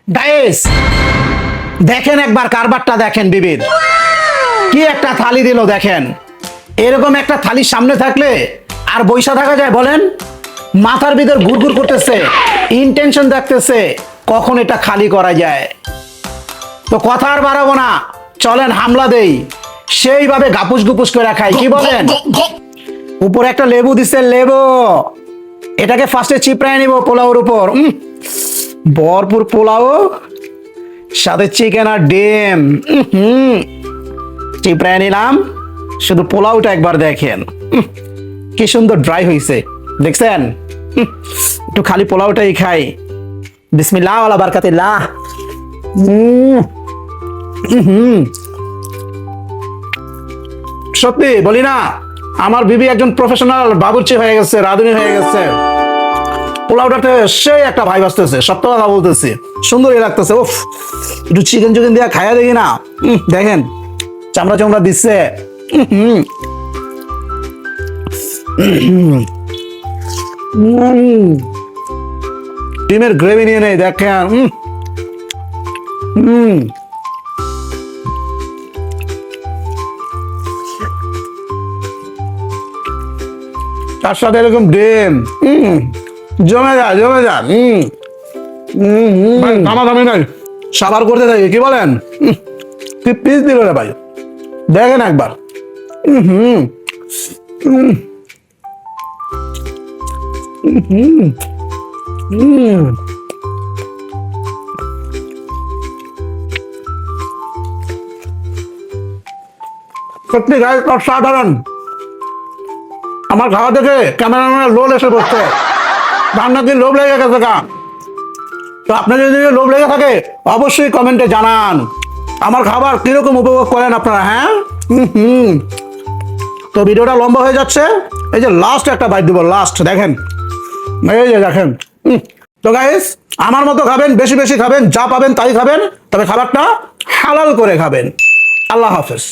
Guys দেখেন একবার কারবারটা দেখেন বিবির কি একটা থালি দিল দেখেন। এরকম একটা থালির সামনে থাকলে আর বইসা থাকা যায় বলেন? মাথার ভিতর ঘুরঘুর করতেছে, ইন্টেনশন দেখতেছে কখন এটা খালি করা যায়। তো কথা আর বাড়াবো না, চলেন হামলা দেই, সেইভাবে গাপুস গুপুস করে খাই, কি বলেন? উপরে একটা লেবু দিচ্ছে, লেবু, এটাকে ফার্স্টে চিপড়ায় নিব পোলাওর উপর। ভরপুর পোলাও, সাথে চিকেন আর ডিম। চিপড়ায় নিলাম, শুধু পোলাওটা একবার দেখেন কি সুন্দর ড্রাই হয়েছে, দেখছেন? একটু খালি পোলাওটাই খাই। বিসমিল্লাহ ওয়ালা বারকাতিল্লাহ। সত্যি বলি না, আমার বিবি একজন প্রফেশনাল বাবুর্চি হয়ে গেছে, রাঁধুনি হয়ে গেছে। পোলাওটাতে সেই একটা ভাই আসতেছে, সত্য কথা বলতেছি, সুন্দরই লাগতেছে। উফ, একটু চিকেন চিকেন দিয়ে খাইয়া দেখি না। দেখেন চামড়া চামড়া দিচ্ছে। ডিমের গ্রেভি নিয়ে নেই দেখেন। তার সাথে এরকম ডিম জমে যা জমে যা। দামি নাই, সাবার করতে থাকি, কি বলেন? কি পিস দিল রে ভাই, দেখেন একবার। সত্যি গায়ে সাধারণ। আমার খাওয়া দেখে ক্যামেরাম্যানের লোভ এসে বসছে, রান্না কি লোভ লেগে গেছে কা? তো আপনাদের যদি লোভ লেগে থাকে অবশ্যই কমেন্টে জানান আমার খাবার কিরকম উপভোগ করেন আপনারা। হ্যাঁ, তো ভিডিওটা লম্বা হয়ে যাচ্ছে, এই যে লাস্ট একটা বাইট দিব, লাস্ট দেখেন, এই যে দেখেন। তো গাইস আমার মতো খাবেন, বেশি বেশি খাবেন, যা পাবেন তাই খাবেন, তবে খাবারটা হালাল করে খাবেন। আল্লাহ হাফেজ।